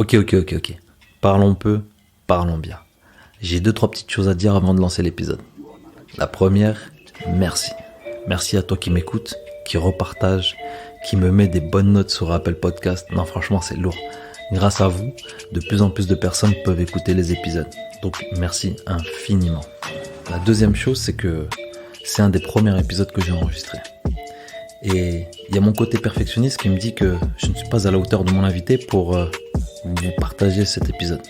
Ok. Parlons peu, parlons bien. J'ai 2-3 petites choses à dire avant de lancer l'épisode. La première, merci. Merci à toi qui m'écoute, qui repartage, qui me met des bonnes notes sur Apple Podcast. Non, franchement, c'est lourd. Grâce à vous, de plus en plus de personnes peuvent écouter les épisodes. Donc, merci infiniment. La deuxième chose, c'est que c'est un des premiers épisodes que j'ai enregistré. Et il y a mon côté perfectionniste qui me dit que je ne suis pas à la hauteur de mon invité pour vous partager cet épisode.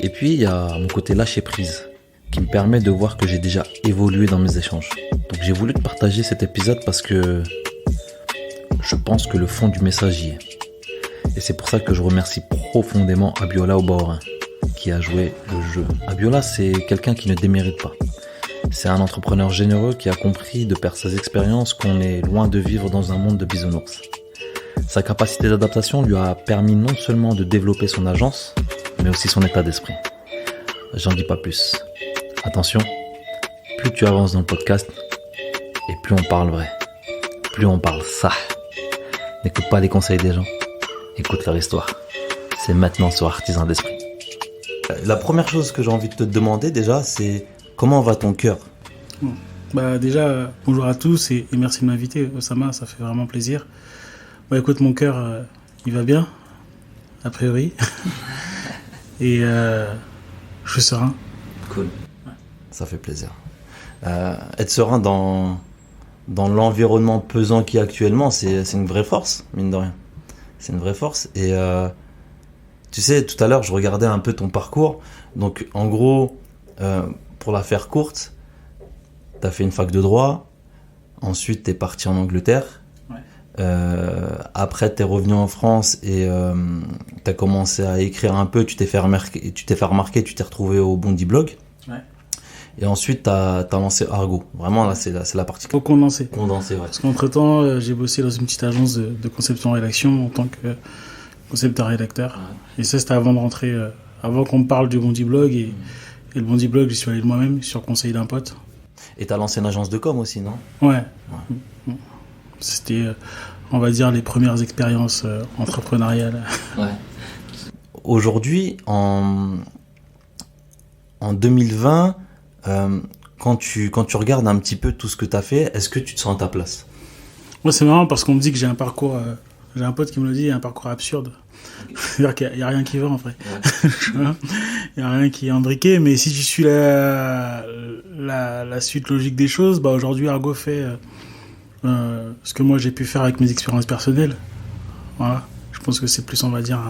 Et puis, il y a mon côté lâcher prise qui me permet de voir que j'ai déjà évolué dans mes échanges. Donc, j'ai voulu te partager cet épisode parce que je pense que le fond du message y est. Et c'est pour ça que je remercie profondément Abiola Obaorin qui a joué le jeu. Abiola, c'est quelqu'un qui ne démérite pas. C'est un entrepreneur généreux qui a compris de par ses expériences qu'on est loin de vivre dans un monde de bisounours. Sa capacité d'adaptation lui a permis non seulement de développer son agence, mais aussi son état d'esprit. J'en dis pas plus. Attention, plus tu avances dans le podcast, et plus on parle vrai, plus on parle ça. N'écoute pas les conseils des gens, écoute leur histoire. C'est maintenant sur Artisan d'Esprit. La première chose que j'ai envie de te demander déjà, c'est comment va ton cœur ? Déjà, bonjour à tous et merci de m'inviter, Osama, ça fait vraiment plaisir. Écoute, mon cœur, il va bien, a priori. Et je suis serein. Cool. Ça fait plaisir. Être serein dans l'environnement pesant qu'il y a actuellement, c'est une vraie force, mine de rien. C'est une vraie force. Et tu sais, tout à l'heure, je regardais un peu ton parcours. Donc, en gros, pour la faire courte, tu as fait une fac de droit. Ensuite, tu es parti en Angleterre. Ouais. Après, tu es revenu en France et tu as commencé à écrire un peu. Tu t'es fait remarquer, tu t'es retrouvé au Bondi Blog. Ouais. Et ensuite, tu as lancé Argo. Vraiment, là, c'est la partie. Faut condenser. Condenser, ouais. Parce qu'entre-temps, j'ai bossé dans une petite agence de conception-rédaction en tant que concepteur-rédacteur. Ouais. Et ça, c'était avant de rentrer, avant qu'on me parle du Bondi Blog. Et le Bondi Blog, j'y suis allé de moi-même sur conseil d'un pote. Et tu as lancé une agence de com aussi, non ? Ouais. C'était, on va dire, les premières expériences entrepreneuriales. Ouais. Aujourd'hui, en 2020, quand tu regardes un petit peu tout ce que tu as fait, est-ce que tu te sens à ta place ? Moi, c'est marrant parce qu'on me dit que j'ai un parcours... j'ai un pote qui me le dit, il y a un parcours absurde. C'est-à-dire qu'il n'y a rien qui va, en fait. Ouais. Il n'y a rien qui est imbriqué, mais si je suis la suite logique des choses, aujourd'hui, Argo fait ce que moi, j'ai pu faire avec mes expériences personnelles. Voilà. Je pense que c'est plus, on va dire,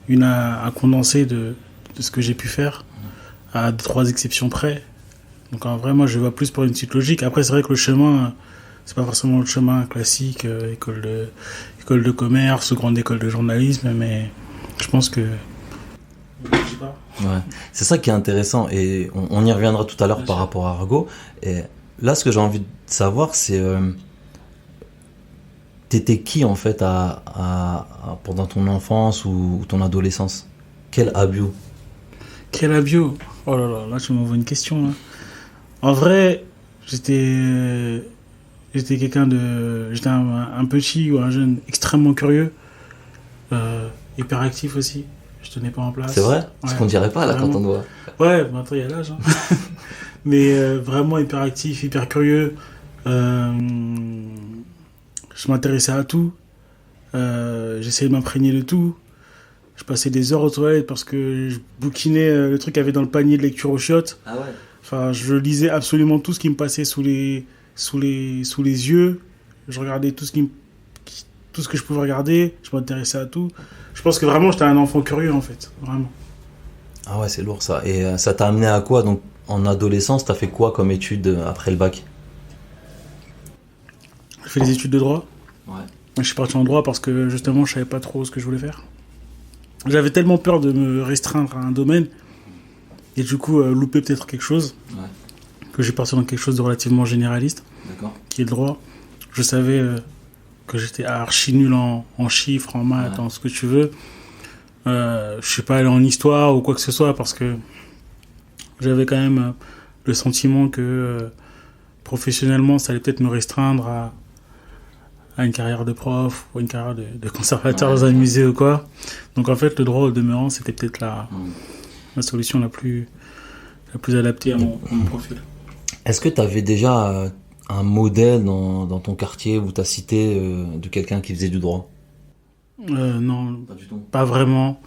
un condensé de ce que j'ai pu faire, à 3 exceptions près. Donc, en vrai, moi, je vois plus pour une suite logique. Après, c'est vrai que le chemin... c'est pas forcément le chemin classique, école de commerce, grande école de journalisme, mais je pense que... Ouais. C'est ça qui est intéressant, et on y reviendra tout à l'heure par rapport à Argo. Et là, ce que j'ai envie de savoir, c'est... t'étais qui, en fait, pendant ton enfance ou ton adolescence ? Quel Abio ? Oh là, tu m'envoies une question, là. En vrai, j'étais quelqu'un j'étais un petit ou un jeune extrêmement curieux, hyperactif aussi. Je tenais pas en place. C'est vrai ? Ce qu'on dirait pas là vraiment. Quand on te voit. Ouais, maintenant il y a l'âge. Hein. Mais vraiment hyperactif, hyper curieux. Je m'intéressais à tout. J'essayais de m'imprégner de tout. Je passais des heures aux toilettes parce que je bouquinais le truc qu'il y avait dans le panier de lecture aux chiottes. Ah ouais. Enfin, je lisais absolument tout ce qui me passait sous les yeux. Je regardais tout ce que je pouvais regarder. Je m'intéressais à tout. Je pense que vraiment j'étais un enfant curieux en fait, vraiment. Ah ouais, c'est lourd ça. Et ça t'a amené à quoi ? Donc en adolescence, t'as fait quoi comme études après le bac ? J'ai fait des études de droit. Ouais. Je suis parti en droit parce que justement je savais pas trop ce que je voulais faire. J'avais tellement peur de me restreindre à un domaine et du coup louper peut-être quelque chose. Ouais. Que j'ai parti dans quelque chose de relativement généraliste. D'accord. Qui est le droit. Je savais que j'étais archi nul en chiffres, en maths, en ce que tu veux. Je suis pas allé en histoire ou quoi que ce soit parce que j'avais quand même le sentiment que professionnellement ça allait peut-être me restreindre à une carrière de prof ou une carrière de conservateur dans un musée ou quoi. Donc en fait, le droit au demeurant, c'était peut-être la solution la plus adaptée à mon profil. Est-ce que tu avais déjà un modèle dans ton quartier ou ta cité de quelqu'un qui faisait du droit? Non, Pas du tout. pas vraiment.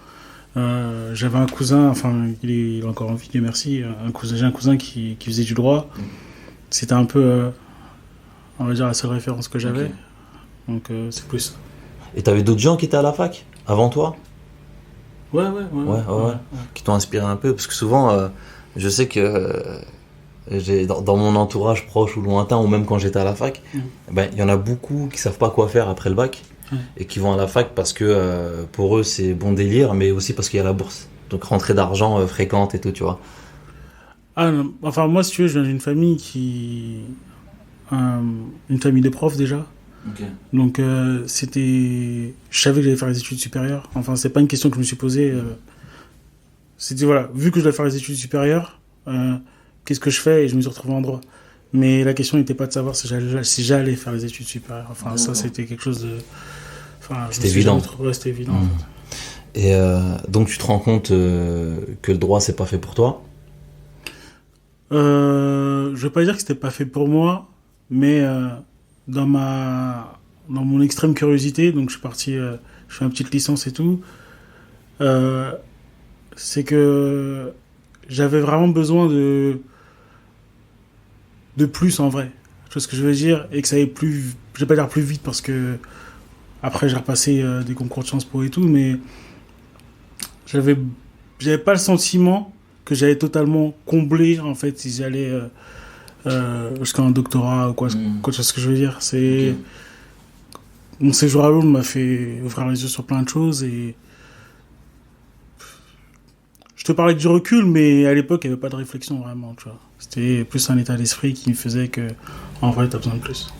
J'avais un cousin, enfin, il est encore en vie, Dieu merci. J'ai un cousin qui faisait du droit. C'était un peu, on va dire, la seule référence que j'avais. Ok. Donc, c'est plus ça. Et t'avais d'autres gens qui étaient à la fac avant toi? Ouais. Qui t'ont inspiré un peu? Parce que souvent, je sais que dans mon entourage proche ou lointain, ou même quand j'étais à la fac, ben, il y en a beaucoup qui savent pas quoi faire après le bac et qui vont à la fac parce que pour eux c'est bon délire, mais aussi parce qu'il y a la bourse. Donc rentrée d'argent fréquente et tout, tu vois. Ah, non, enfin, moi, si tu veux, je viens d'une famille une famille de profs déjà. Donc, je savais que j'allais faire les études supérieures. Enfin, c'est pas une question que je me suis posée. C'était, voilà, vu que je dois faire les études supérieures, qu'est-ce que je fais? Et je me suis retrouvé en droit. Mais la question n'était pas de savoir si j'allais faire les études supérieures. Enfin, ça, c'était quelque chose de... Enfin, C'était évident. C'était évident, en fait. Et donc tu te rends compte que le droit c'est pas fait pour toi? Je veux pas dire que c'était pas fait pour moi, mais dans mon extrême curiosité, donc je suis parti, je fais une petite licence et tout, c'est que j'avais vraiment besoin de plus en vrai. Tu vois ce que je veux dire? Et que ça aille plus, je vais pas dire plus vite parce que après j'ai repassé des concours de Sciences Po et tout, mais j'avais pas le sentiment que j'allais totalement combler en fait si j'allais jusqu'à un doctorat ou quoi, ce que je veux dire. C'est mon séjour à Londres m'a fait ouvrir les yeux sur plein de choses et je te parlais du recul, mais à l'époque il n'y avait pas de réflexion vraiment, tu vois. C'était plus un état d'esprit qui me faisait que en vrai t'as besoin de plus.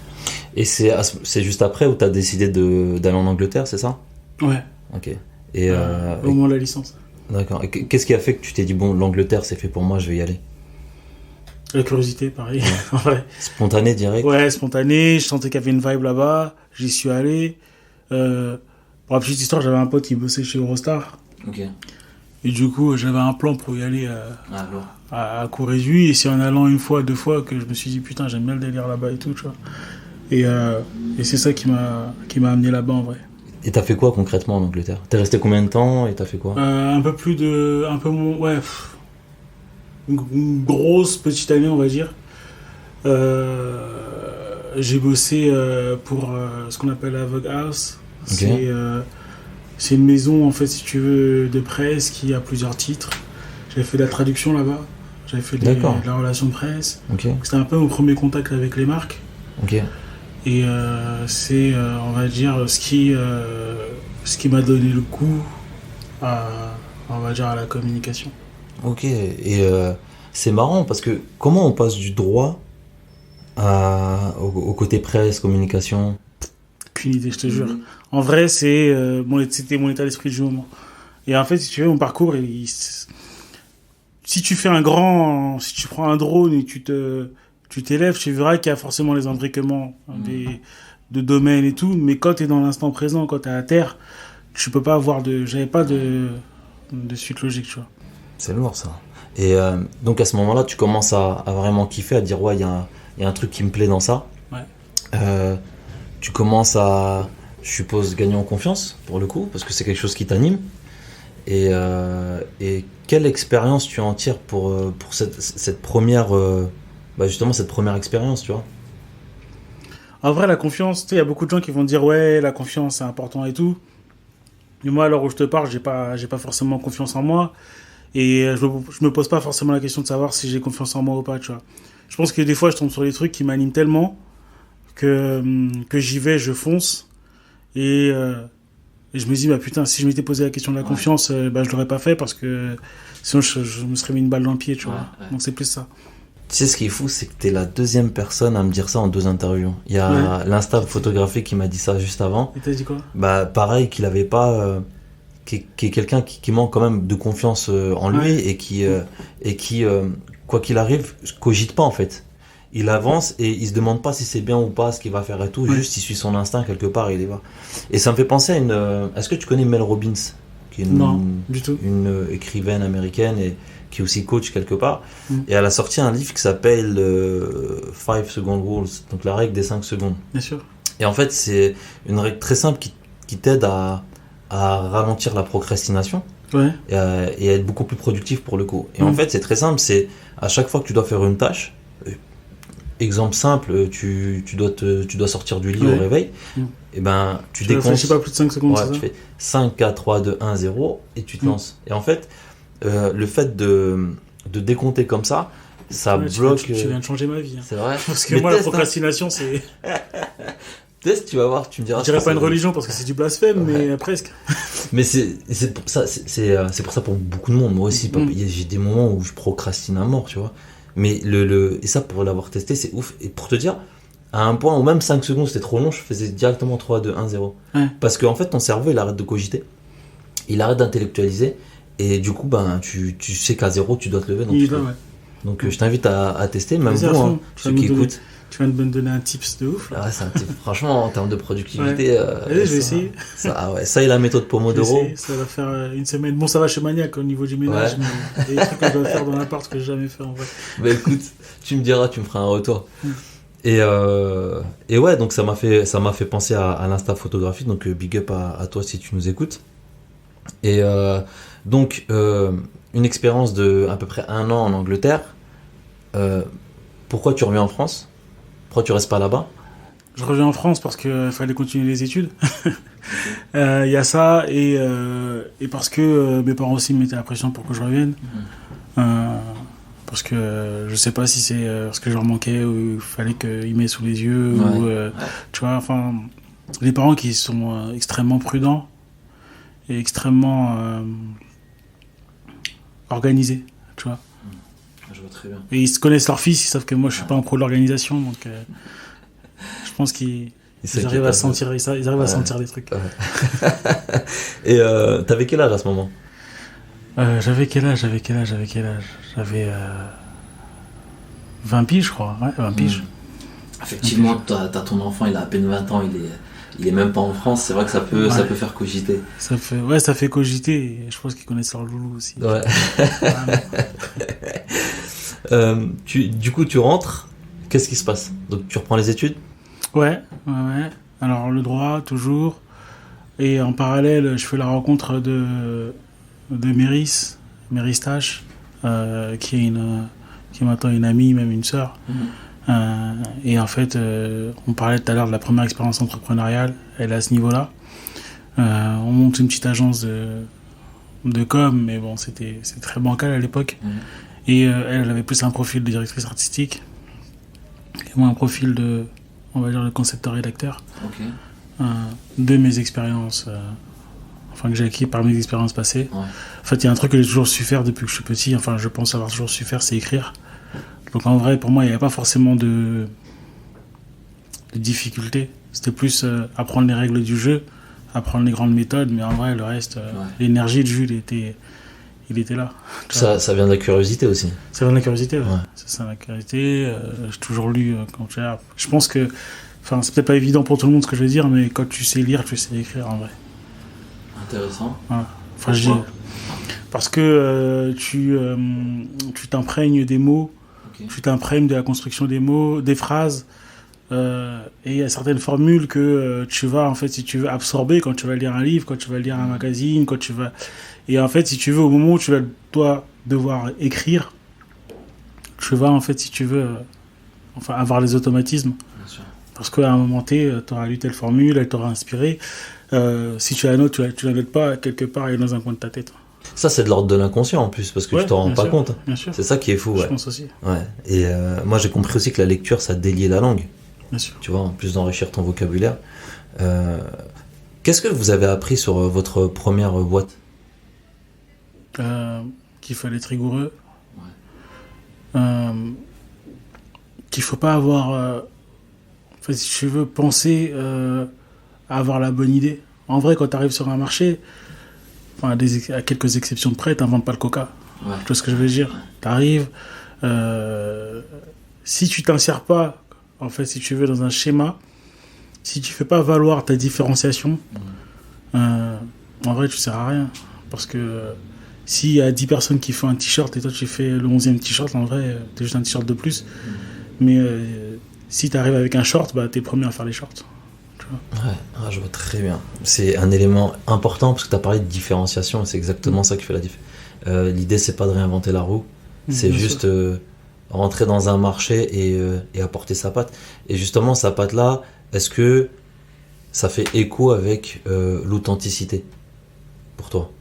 Et c'est juste après où t'as décidé d'aller en Angleterre, c'est ça? Ouais. Ok. Et au moins la licence. d'accord. Et qu'est-ce qui a fait que tu t'es dit bon, l'Angleterre c'est fait pour moi, je vais y aller? La curiosité, pareil. Ouais. Spontané, direct? Ouais, spontané. Je sentais qu'il y avait une vibe là-bas. J'y suis allé. Pour la petite histoire, j'avais un pote qui bossait chez Eurostar. Ok. Et du coup, j'avais un plan pour y aller Alors. à court réduit. Et c'est en allant une fois, deux fois que je me suis dit, putain, j'aime bien le délire là-bas et tout, tu vois. Et c'est ça qui m'a amené là-bas, en vrai. Et t'as fait quoi concrètement en Angleterre? T'es resté combien de temps et t'as fait quoi? Ouais, une grosse petite année, on va dire. J'ai bossé pour ce qu'on appelle la Vogue House. Okay. C'est une maison, en fait, si tu veux, de presse qui a plusieurs titres. J'avais fait de la traduction là-bas. J'avais fait de la relation de presse. Okay. C'était un peu mon premier contact avec les marques. Ok. Et c'est, on va dire, ce qui m'a donné le coup on va dire, à la communication. Ok. Et c'est marrant parce que comment on passe du droit au côté presse, communication? Aucune idée, je te jure. En vrai, c'était mon état d'esprit du moment. Et en fait, si tu veux, mon parcours, si tu prends un drone et tu t'élèves, tu verras qu'il y a forcément les imbriquements de domaines et tout, mais quand tu es dans l'instant présent, quand tu es à terre, tu peux pas avoir j'avais pas de suite logique, tu vois. C'est lourd ça. Et donc à ce moment-là, tu commences à vraiment kiffer, à dire ouais, il y a un truc qui me plaît dans ça. Ouais. Tu commences à, je suppose, gagner en confiance pour le coup, parce que c'est quelque chose qui t'anime. Et quelle expérience tu en tires pour cette première, justement cette première expérience, tu vois? En vrai, la confiance, tu sais, il y a beaucoup de gens qui vont dire ouais, la confiance c'est important et tout. Mais moi, à l'heure où je te parle, j'ai pas forcément confiance en moi. Et je me pose pas forcément la question de savoir si j'ai confiance en moi ou pas, tu vois. Je pense que des fois, je tombe sur des trucs qui m'animent tellement que j'y vais, je fonce. Et je me dis, bah putain, si je m'étais posé la question de la confiance, je l'aurais pas fait parce que sinon je me serais mis une balle dans le pied, tu vois. Ouais. Donc c'est plus ça. Tu sais, ce qui est fou, c'est que t'es la deuxième personne à me dire ça en 2 interviews. Il y a l'Insta photographique qui m'a dit ça juste avant. Et t'as dit quoi? Bah, pareil, qu'il avait pas... qui est quelqu'un qui manque quand même de confiance en lui et qui quoi qu'il arrive, cogite pas en fait. il avance et il se demande pas si c'est bien ou pas ce qu'il va faire et tout, juste il suit son instinct quelque part et il y va. Et ça me fait penser à est-ce que tu connais Mel Robbins, qui est Non, du tout. une écrivaine américaine et qui est aussi coach quelque part, et elle a sorti un livre qui s'appelle 5 Second Rules, donc la règle des 5 secondes. Bien sûr. Et en fait, c'est une règle très simple qui t'aide à ralentir la procrastination. Ouais. Et à être beaucoup plus productif pour le coup. Et en fait, c'est très simple, c'est à chaque fois que tu dois faire une tâche, exemple simple, tu dois sortir du lit au réveil, et ben tu décomptes. Je sais pas plus de 5 secondes, tu fais 5, 4, 3, 2, 1, 0 et tu te lances. Et en fait, le fait de décompter comme ça bloque. Tu viens de changer ma vie. Hein. C'est vrai. Parce que moi, la procrastination, c'est. Test, tu vas voir, tu me diras. Je dirais pas une religion parce que c'est du blasphème, mais presque. Mais c'est pour ça, c'est pour ça pour beaucoup de monde. Moi aussi, j'ai des moments où je procrastine à mort, tu vois. Mais et ça, pour l'avoir testé, c'est ouf. Et pour te dire, à un point où même 5 secondes c'était trop long, je faisais directement 3, 2, 1, 0. Ouais. Parce qu'en fait, ton cerveau, il arrête de cogiter, il arrête d'intellectualiser, et du coup, ben, tu sais qu'à 0, tu dois te lever. Donc, je t'invite à tester, même vous, hein, ceux qui écoutent. Tu viens de me donner un tips de ouf. Ah, c'est un tip. Franchement, en termes de productivité. Je vais essayer. Ça et la méthode Pomodoro. Ça va faire une semaine. Bon, ça va chez Maniac au niveau du ménage, mais il y a des trucs que je dois faire dans l'appart que j'ai jamais fait en vrai. Bah écoute, tu me diras, tu me feras un retour. Et ouais, donc ça m'a fait penser à l'insta photographie, donc big up à toi si tu nous écoutes. Et donc, une expérience de à peu près 1 an en Angleterre. Pourquoi tu reviens en France ? Pourquoi tu restes pas là-bas ? Je reviens en France parce qu'il fallait continuer les études. Il y a ça, et parce que mes parents aussi me mettaient la pression pour que je revienne. Parce que je sais pas si c'est parce que je leur manquais ou il fallait qu'ils m'aient sous les yeux. Ou, tu vois, enfin, les parents qui sont extrêmement prudents et extrêmement organisés, tu vois. Je vois très bien. Et ils connaissent leur fils, ils savent que moi je suis pas un pro de l'organisation, donc je pense qu'ils arrivent à sentir, ils arrivent à sentir les trucs. Et t'avais quel âge à ce moment ? J'avais quel âge ? J'avais 20 piges, je crois. Ouais, 20 piges. Effectivement, t'as ton enfant, il a à peine 20 ans, il est même pas en France, c'est vrai que ça peut faire cogiter. Ça fait cogiter, et je pense qu'ils connaissent leur loulou aussi. Ouais. Du coup, tu rentres, qu'est-ce qui se passe ? Donc tu reprends les études ? Ouais. Alors le droit, toujours. Et en parallèle, je fais la rencontre de Méris Tache, qui est maintenant une amie, même une sœur. Et en fait, on parlait tout à l'heure de la première expérience entrepreneuriale. Elle est à ce niveau-là. On monte une petite agence de com, mais bon, c'était très bancal à l'époque. Et elle avait plus un profil de directrice artistique, et moi un profil de, on va dire, de concepteur-rédacteur. De mes expériences, que j'ai acquis par mes expériences passées. En fait, il y a un truc que j'ai toujours su faire depuis que je suis petit, enfin je pense avoir toujours su faire, c'est écrire. Donc en vrai, pour moi, il n'y avait pas forcément de difficulté. C'était plus apprendre les règles du jeu, apprendre les grandes méthodes, mais en vrai, le reste, l'énergie de Jules il était là. Ça vient de la curiosité aussi. Ça vient de la curiosité, ouais. C'est ça, la curiosité. J'ai toujours lu je pense que, enfin, c'est peut-être pas évident pour tout le monde ce que je veux dire, mais quand tu sais lire, tu sais écrire en vrai. Intéressant. Voilà. Enfin, parce que tu t'imprègnes des mots, tu t'imprègnes de la construction des mots, des phrases, et il y a certaines formules que tu vas, en fait, si tu veux, absorber quand tu vas lire un livre, quand tu vas lire un magazine, quand tu vas... Et en fait, si tu veux, au moment où tu vas devoir écrire, tu vas, en fait, si tu veux, avoir les automatismes. Bien sûr. Parce qu'à un moment T, tu auras lu telle formule, elle t'aura inspiré. Si tu la notes, tu la notes pas quelque part, elle est dans un coin de ta tête. Ça, c'est de l'ordre de l'inconscient en plus, parce que tu t'en rends pas compte. Bien sûr. C'est ça qui est fou. Je pense aussi. Ouais. Et moi, j'ai compris aussi que la lecture, ça déliait la langue. Bien sûr. Tu vois, en plus d'enrichir ton vocabulaire. Qu'est-ce que vous avez appris sur votre première boîte ? Qu'il fallait être rigoureux. Qu'il faut pas avoir... si tu veux penser à avoir la bonne idée. En vrai, quand tu arrives sur un marché, à quelques exceptions de près, t'inventes pas le coca. Tu vois ce que je veux dire ? T'arrives, si tu t'insères pas, en fait, si tu veux, dans un schéma, si tu fais pas valoir ta différenciation, en vrai, tu sers à rien. Parce que s'il y a 10 personnes qui font un t-shirt et toi tu fais le 11e t-shirt, en vrai, t'es juste un t-shirt de plus. Mais si t'arrives avec un short, bah, t'es le premier à faire les shorts. Tu vois. Ouais, je vois très bien. C'est un élément important parce que tu as parlé de différenciation et c'est exactement ça qui fait la diff. L'idée, c'est pas de réinventer la roue, c'est juste rentrer dans un marché et apporter sa patte. Et justement, sa patte-là, est-ce que ça fait écho avec l'authenticité pour toi?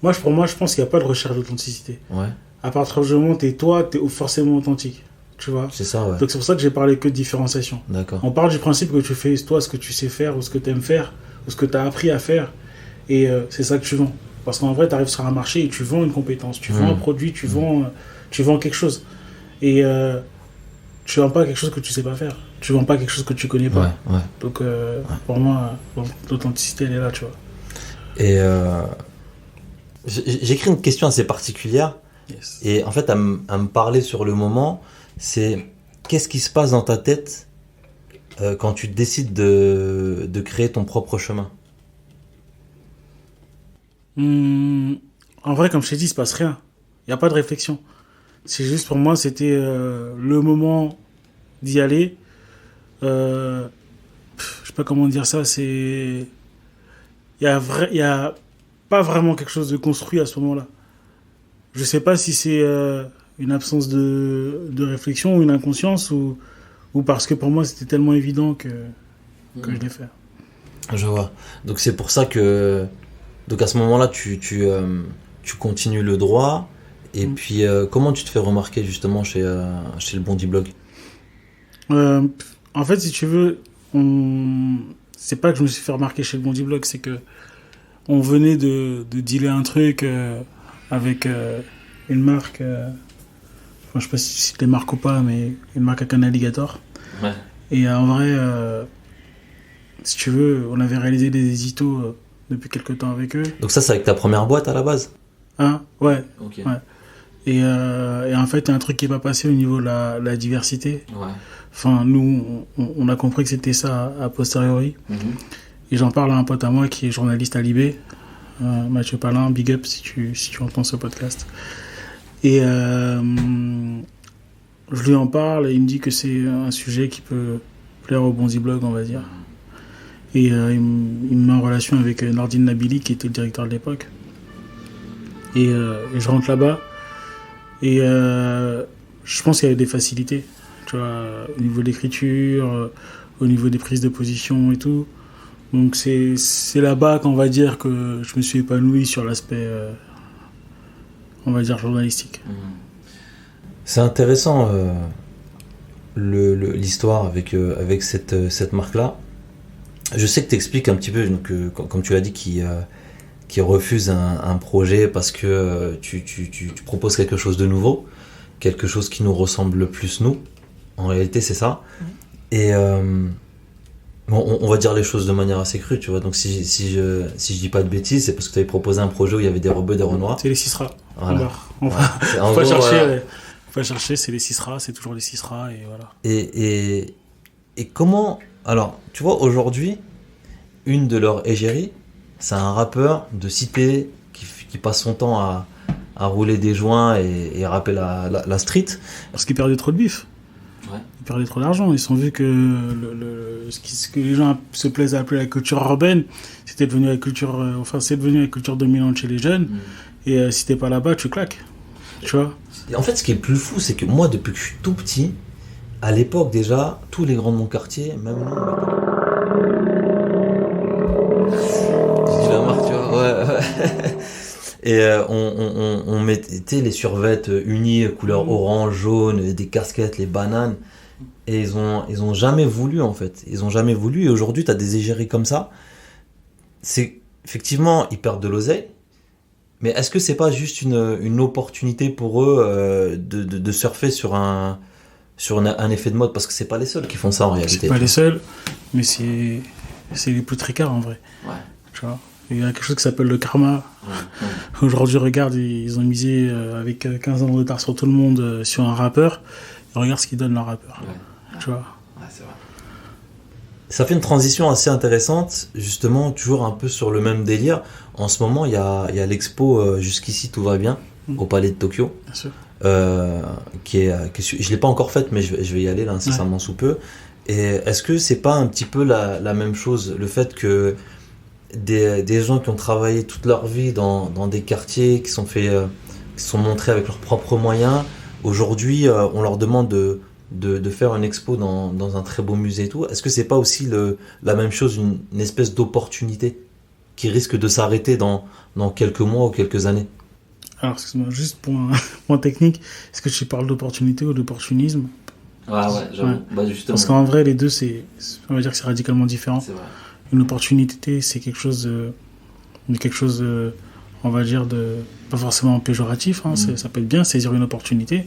Pour moi, je pense qu'il n'y a pas de recherche d'authenticité. Ouais. À partir du moment où t'es toi, t'es forcément authentique. Tu vois. C'est ça, ouais. Donc c'est pour ça que j'ai parlé que de différenciation. D'accord. On parle du principe que tu fais toi ce que tu sais faire ou ce que tu aimes faire ou ce que tu as appris à faire et c'est ça que tu vends. Parce qu'en vrai, tu arrives sur un marché et tu vends une compétence, tu vends un produit, tu vends quelque chose. Et tu vends pas quelque chose que tu sais pas faire. Tu vends pas quelque chose que tu connais pas. Ouais. Donc pour moi, l'authenticité elle est là, tu vois. Et j'ai écrit une question assez particulière. Yes. Et en fait, à me parler sur le moment, c'est qu'est-ce qui se passe dans ta tête quand tu décides de créer ton propre chemin? En vrai, comme je t'ai dit, il se passe rien. Il n'y a pas de réflexion. C'est juste pour moi, c'était le moment d'y aller. Je sais pas comment dire ça. Il y a pas vraiment quelque chose de construit à ce moment-là. Je sais pas si c'est une absence de réflexion ou une inconscience ou parce que pour moi c'était tellement évident que je l'ai fait. Je vois. Donc c'est pour ça que donc à ce moment-là tu continues le droit et puis comment tu te fais remarquer justement chez le Bondy Blog? En fait, si tu veux, c'est pas que je me suis fait remarquer chez le Bondy Blog, c'est que on venait de dealer un truc avec une marque, je sais pas si c'est des marques ou pas, mais une marque avec un alligator. Ouais. Et en vrai, si tu veux, on avait réalisé des éditos depuis quelques temps avec eux. Donc ça, c'est avec ta première boîte à la base? Hein? Ouais. Ok. Ouais. Et en fait, il y a un truc qui n'est pas passé au niveau de la diversité. Ouais. Enfin, nous, on a compris que c'était ça a posteriori. Et j'en parle à un pote à moi qui est journaliste à Libé, Mathieu Palin, big up si tu entends ce podcast. Et je lui en parle et il me dit que c'est un sujet qui peut plaire au Bondy Blog, on va dire. Et il me met en relation avec Nordine Nabili, qui était le directeur de l'époque. Et je rentre là-bas. Et je pense qu'il y avait des facilités, tu vois, au niveau de l'écriture, au niveau des prises de position et tout. Donc c'est là-bas qu'on va dire que je me suis épanoui sur l'aspect, on va dire, journalistique. C'est intéressant l'histoire avec cette marque-là. Je sais que tu expliques un petit peu, donc, comme tu l'as dit, qui refuse un projet parce que tu proposes quelque chose de nouveau, quelque chose qui nous ressemble le plus nous. En réalité, c'est ça. Et on va dire les choses de manière assez crue, tu vois. Donc si je dis pas de bêtises, c'est parce que tu avais proposé un projet où il y avait des rebeux, des renois. C'est les Cisra. Voilà. On va pas chercher. Faut pas chercher, c'est les Cisra, c'est toujours les Cisra et voilà. Et comment... Alors, tu vois, aujourd'hui, une de leurs égéries, c'est un rappeur de cité qui passe son temps à rouler des joints et rapper la street. Parce qu'ils perdaient trop de bif. Ouais. Ils perdaient trop d'argent. Ils sont vus que ce que les gens se plaisent à appeler la culture urbaine, c'était devenu la culture... c'est devenu la culture dominante chez les jeunes. Et si t'es pas là-bas, tu claques. Tu vois. Et en fait, ce qui est le plus fou, c'est que moi, depuis que je suis tout petit, à l'époque déjà, tous les grands de mon quartier, même nous, j'ai la marque, tu vois, ouais. Et on mettait les survêtes unis, couleur orange, jaune, des casquettes, les bananes. Et ils ont jamais voulu, en fait. Ils ont jamais voulu. Et aujourd'hui, t'as des égéries comme ça. C'est, effectivement, ils perdent de l'oseille. Mais est-ce que c'est pas juste une opportunité pour eux de surfer sur un effet de mode? Parce que c'est pas les seuls qui font ça en réalité. C'est pas les seuls, mais c'est les plus tricards en vrai. Ouais. Tu vois. Il y a quelque chose qui s'appelle le karma Aujourd'hui, regarde, ils ont misé avec 15 ans de retard sur tout le monde sur un rappeur. Et regarde ce qu'ils donnent leur rappeur. Ouais. Tu vois. Ouais, c'est vrai. Ça fait une transition assez intéressante, justement, toujours un peu sur le même délire. En ce moment, il y a l'expo Jusqu'ici tout va bien au Palais de Tokyo. Bien sûr. Je l'ai pas encore faite, mais je vais y aller là incessamment sous peu. Et est-ce que c'est pas un petit peu la même chose, le fait que des gens qui ont travaillé toute leur vie dans des quartiers qui sont montrés avec leurs propres moyens, aujourd'hui on leur demande de faire une expo dans un très beau musée et tout. Est-ce que c'est pas aussi la même chose, une espèce d'opportunité qui risque de s'arrêter dans quelques mois ou quelques années? Alors, excuse-moi, juste point technique, est-ce que tu parles d'opportunité ou d'opportunisme? Ouais, j'avoue. Ouais. Bah, justement. Parce qu'en vrai, les deux, on va dire que c'est radicalement différent. C'est vrai. Une opportunité, c'est quelque chose on va dire, pas forcément péjoratif, hein, ça peut être bien, saisir une opportunité.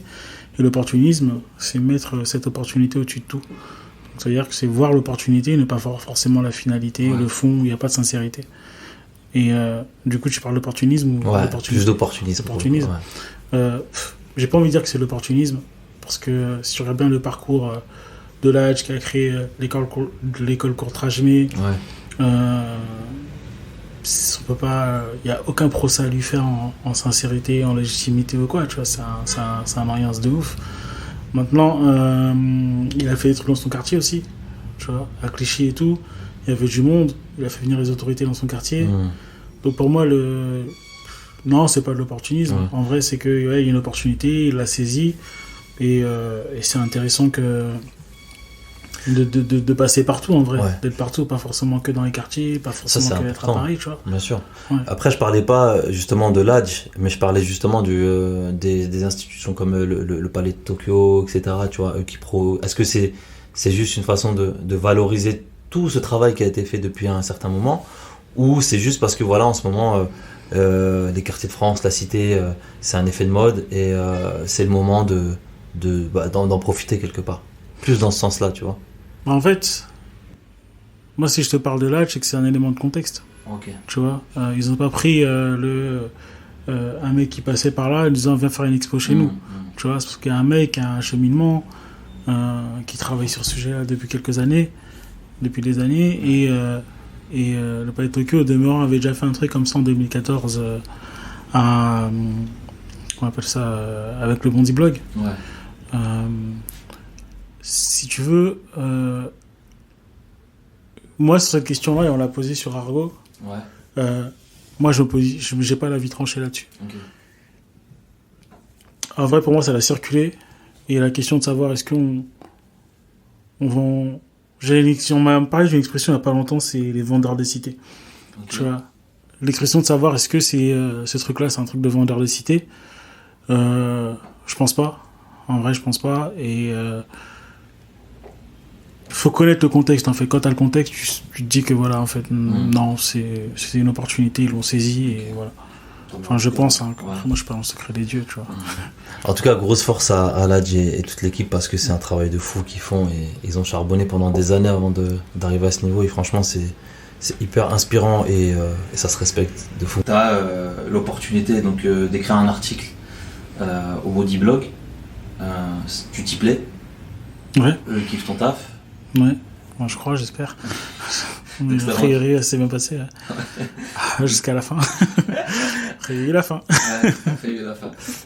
Et l'opportunisme, c'est mettre cette opportunité au-dessus de tout. Donc, ça veut dire que c'est voir l'opportunité et ne pas voir forcément la finalité, le fond, où il n'y a pas de sincérité. Et du coup, tu parles d'opportunisme ou plus d'opportunisme. J'ai pas envie de dire que c'est l'opportunisme, parce que si tu regardes bien le parcours de l'âge qui a créé l'école Courtrajmé, on peut pas, il y a aucun procès à lui faire en sincérité, en légitimité ou quoi, tu vois, c'est un mariage de ouf. Maintenant, il a fait des trucs dans son quartier aussi, tu vois, à Clichy et tout, il y avait du monde, il a fait venir les autorités dans son quartier. Donc pour moi, non, c'est pas de l'opportunisme. En vrai, c'est qu'il y a une opportunité, il l'a saisie, et c'est intéressant de passer partout, en vrai, d'être partout, pas forcément que dans les quartiers, pas forcément que d'être à Paris, tu vois. Bien sûr. Après, je parlais pas justement de l'ADJ, mais je parlais justement des institutions comme le Palais de Tokyo, etc. Tu vois, Est-ce que c'est juste une façon de valoriser tout ce travail qui a été fait depuis un certain moment, ou c'est juste parce que voilà, en ce moment, les quartiers de France, la cité, c'est un effet de mode et c'est le moment d'en profiter quelque part. Plus dans ce sens-là, tu vois. En fait, moi, si je te parle de l'âge, c'est que c'est un élément de contexte. Tu vois, ils n'ont pas pris un mec qui passait par là en disant viens faire une expo chez nous. Tu vois, c'est parce qu'il y a un mec, un cheminement qui travaille sur ce sujet-là depuis des années, et le Palais de Tokyo, au demeurant, avait déjà fait un truc comme ça en 2014 on appelle ça avec le Bondi Blog. Si tu veux, moi sur cette question-là, et on l'a posée sur Argo, moi je n'ai pas l'avis tranché là-dessus. En vrai, pour moi, ça a circulé, et la question de savoir est-ce qu'on vend... On m'a parlé d'une expression il n'y a pas longtemps, c'est les vendeurs des cités. Tu vois, l'expression de savoir est-ce que ce truc-là, c'est un truc de vendeur de cité, je pense pas. En vrai, je pense pas. Et faut connaître le contexte. En fait, quand t'as le contexte, tu te dis que voilà, en fait, non, c'est une opportunité, ils l'ont saisi et voilà. Enfin, je pense. Moi, je suis pas dans le secret des dieux, tu vois. En tout cas, grosse force à Ladj et toute l'équipe parce que c'est un travail de fou qu'ils font et ils ont charbonné pendant des années avant d'arriver à ce niveau et franchement, c'est hyper inspirant et ça se respecte de fou. T'as l'opportunité donc d'écrire un article au Body Blog. Tu t'y plais? Ouais. Kiffe ton taf? Ouais. Bon, je crois, j'espère. A priori, ça s'est bien passé. Jusqu'à la fin. Après, il y a eu la fin.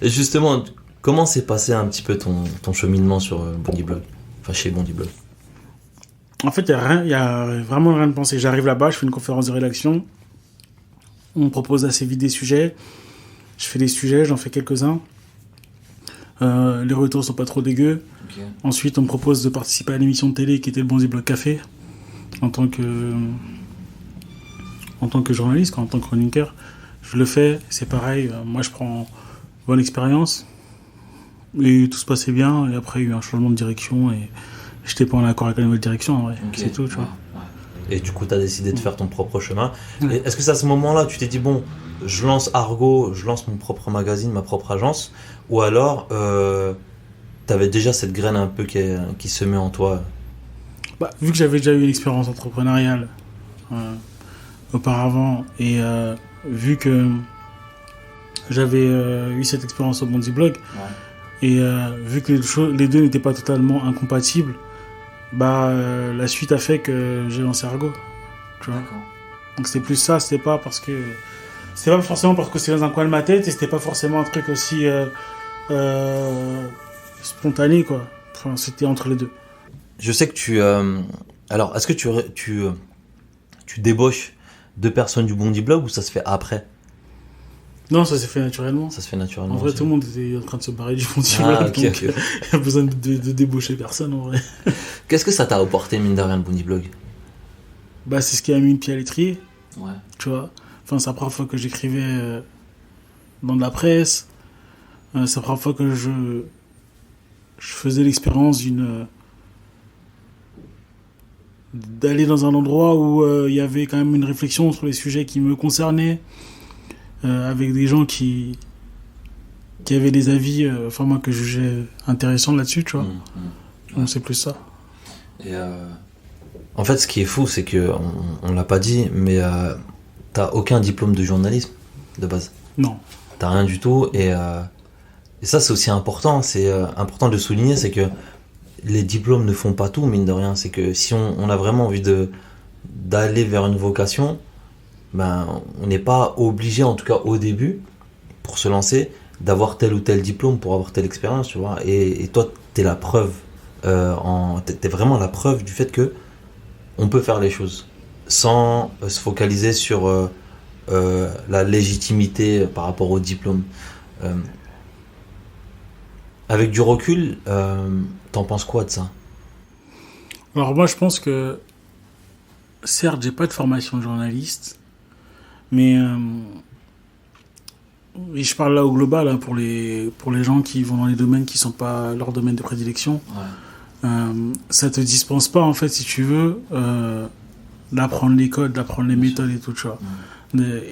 Et justement, comment s'est passé un petit peu ton cheminement sur Bondi Blog? Enfin, chez Bondi Blog. En fait, il y a vraiment rien de pensé. J'arrive là-bas, je fais une conférence de rédaction. On me propose assez vite des sujets. Je fais des sujets, j'en fais quelques-uns. Les retours sont pas trop dégueux. Ensuite, on me propose de participer à l'émission de télé qui était le Bondi Blog Café en tant que journaliste, en tant que chroniqueur. Je le fais, c'est pareil. Moi, je prends bonne expérience et tout se passait bien. Et après, il y a eu un changement de direction et j'étais pas en accord avec la nouvelle direction. En vrai. C'est tout, tu vois. Et du coup, tu as décidé de faire ton propre chemin. Et est-ce que c'est à ce moment-là, tu t'es dit bon, je lance Argo, je lance mon propre magazine, ma propre agence, ou alors t'avais déjà cette graine un peu qui se met en toi? Vu que j'avais déjà eu une expérience entrepreneuriale auparavant et vu que j'avais eu cette expérience au Bondi Blog. Et vu que les deux n'étaient pas totalement incompatibles, la suite a fait que j'ai lancé Argo. Tu vois. Donc c'était plus ça, c'était pas forcément parce que c'est dans un coin de ma tête et c'était pas forcément un truc aussi spontané, quoi. Enfin, c'était entre les deux. Je sais que tu... Alors, est-ce que tu débauches 2 personnes du Bondi Blog ou ça se fait après? Non, ça s'est fait naturellement. Ça se fait naturellement. En vrai, tout le monde était en train de se barrer du Bondi Blog, donc il n'y a besoin de débaucher personne, en vrai. Qu'est-ce que ça t'a apporté, mine de rien, le Bondi Blog? C'est ce qui a mis une pied à l'étrier. Ouais. Tu vois. Enfin, c'est la première fois que j'écrivais dans de la presse. C'est la première fois que je faisais l'expérience d'aller dans un endroit où il y avait quand même une réflexion sur les sujets qui me concernaient, avec des gens qui avaient des avis, moi, que je jugeais intéressants là-dessus, tu vois. Donc c'est plus ça. Et en fait, ce qui est fou, c'est que on l'a pas dit, mais t'as aucun diplôme de journalisme de base. Non. T'as rien du tout, et ça c'est aussi important. C'est important de le souligner, c'est que les diplômes ne font pas tout, mine de rien. C'est que si on a vraiment envie d'aller vers une vocation, on n'est pas obligé, en tout cas au début, pour se lancer, d'avoir tel ou tel diplôme pour avoir telle expérience, tu vois. Et toi, t'es la preuve, t'es vraiment la preuve du fait que on peut faire les choses sans se focaliser sur la légitimité par rapport au diplôme. Avec du recul, t'en penses quoi de ça? Alors moi, je pense que, certes, j'ai pas de formation de journaliste, mais et je parle là au global, hein, pour les gens qui vont dans les domaines qui sont pas leur domaine de prédilection. Ça te dispense pas, en fait, si tu veux, d'apprendre les codes, d'apprendre les méthodes et tout, tu vois.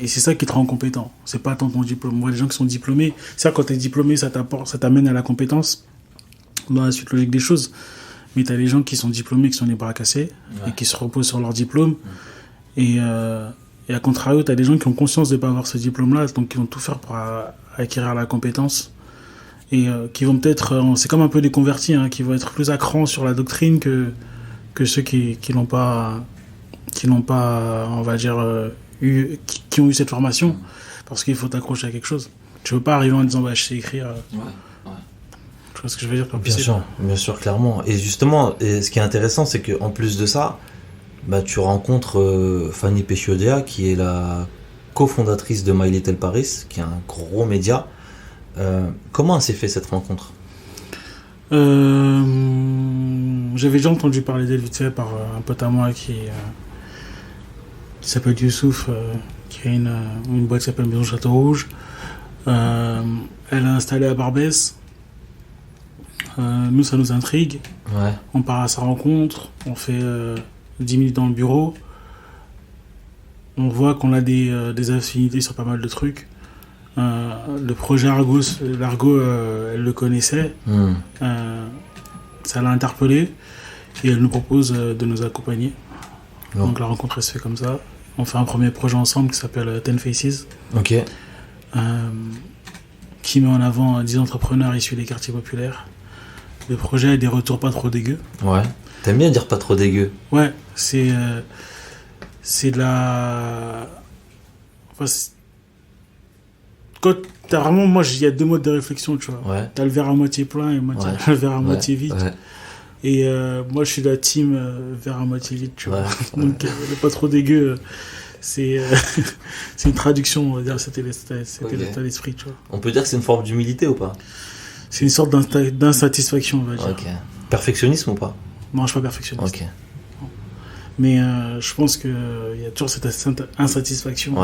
Et c'est ça qui te rend compétent. C'est pas tant ton diplôme. Moi, les gens qui sont diplômés, c'est quand t'es diplômé, ça t'amène à la compétence dans la suite logique des choses. Mais t'as les gens qui sont diplômés, qui sont les bras cassés, et qui se reposent sur leur diplôme. Et à contrario, t'as des gens qui ont conscience de pas avoir ce diplôme-là, donc qui vont tout faire pour acquérir la compétence. Et qui vont peut-être, c'est comme un peu des convertis, hein, qui vont être plus à cran sur la doctrine que ceux qui n'ont pas, on va dire, qui ont eu cette formation, parce qu'il faut t'accrocher à quelque chose. Tu veux pas arriver en disant je sais écrire. Tu vois ce que je veux dire? Bien sûr, clairement. Et justement, ce qui est intéressant, c'est qu'en plus de ça, tu rencontres Fanny Péchiodea, qui est la cofondatrice de My Little Paris, qui est un gros média. Comment s'est fait cette rencontre? J'avais déjà entendu parler d'elle vite fait par un pote à moi qui s'appelle Youssouf, qui a une boîte qui s'appelle Maison Château Rouge. Elle a installé à Barbès. Nous, ça nous intrigue. On part à sa rencontre, on fait 10 minutes dans le bureau. On voit qu'on a des affinités sur pas mal de trucs. Le projet l'Argo, elle le connaissait. Ça l'a interpellée et elle nous propose de nous accompagner. Donc la rencontre, elle se fait comme ça. On fait un premier projet ensemble qui s'appelle Ten Faces. Qui met en avant 10 entrepreneurs issus des quartiers populaires. Le projet a des retours pas trop dégueux. T'aimes bien dire pas trop dégueu? C'est de la... Quand t'as vraiment... Moi, il y a 2 modes de réflexion, tu vois. T'as le verre à moitié plein et le verre à moitié vide. Et moi, je suis de la team verre à moitié vide, tu vois. Donc, le pas trop dégueu, c'est une traduction, on va dire, c'était l'état d'esprit, tu vois. On peut dire que c'est une forme d'humilité ou pas? C'est une sorte d'insatisfaction, on va dire. Perfectionnisme ou pas? Non, je suis pas perfectionniste. Mais je pense qu'il y a toujours cette insatisfaction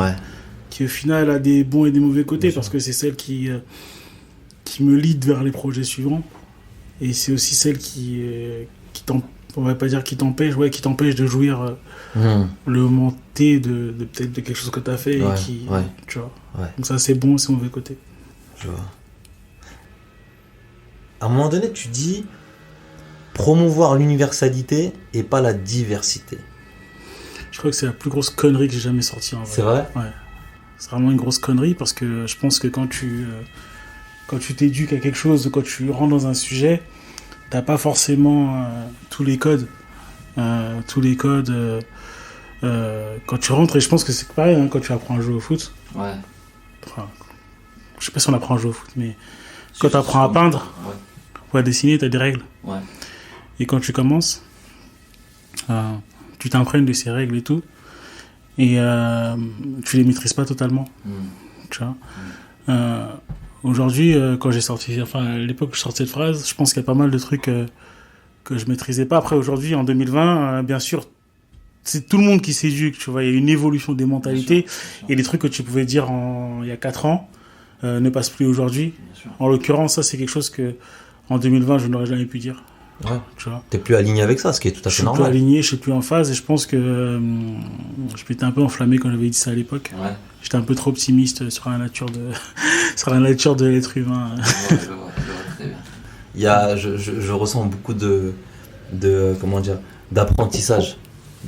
qui, au final, a des bons et des mauvais côtés, parce que c'est celle qui me lead vers les projets suivants. Et c'est aussi celle qui on va pas dire qui t'empêche de jouir le moment T de peut-être de quelque chose que t'as fait tu vois. Donc ça, c'est bon, c'est mauvais côté. Je vois. À un moment donné, tu dis promouvoir l'universalité et pas la diversité. Je crois que c'est la plus grosse connerie que j'ai jamais sortie, en vrai. C'est vrai? C'est vraiment une grosse connerie parce que je pense que quand tu t'éduques à quelque chose, quand tu rentres dans un sujet, t'as pas forcément tous les codes. Quand tu rentres, et je pense que c'est pareil quand tu apprends à jouer au foot. Ouais. Enfin, je sais pas si on apprend à jouer au foot, mais quand tu apprends à peindre ou à dessiner, t'as des règles. Ouais. Et quand tu commences, tu t'imprègnes de ces règles et tout, et tu les maîtrises pas totalement. Tu vois. Aujourd'hui, quand j'ai sorti, à l'époque où je sortais cette phrase, je pense qu'il y a pas mal de trucs que je maîtrisais pas. Après, aujourd'hui, en 2020, bien sûr, c'est tout le monde qui s'éduque, tu vois. Il y a une évolution des mentalités, bien sûr. Et les trucs que tu pouvais dire il y a 4 ans ne passent plus aujourd'hui. En l'occurrence, ça, c'est quelque chose que en 2020, je n'aurais jamais pu dire. Ouais. Tu vois. T'es plus aligné avec ça, ce qui est tout à fait normal. Je suis plus aligné, je suis plus en phase, et je pense que je m'étais un peu enflammé quand j'avais dit ça à l'époque. Ouais. J'étais un peu trop optimiste sur la nature de sur la nature de l'être humain. Je vois très bien. Il y a, je ressens beaucoup de comment dire, d'apprentissage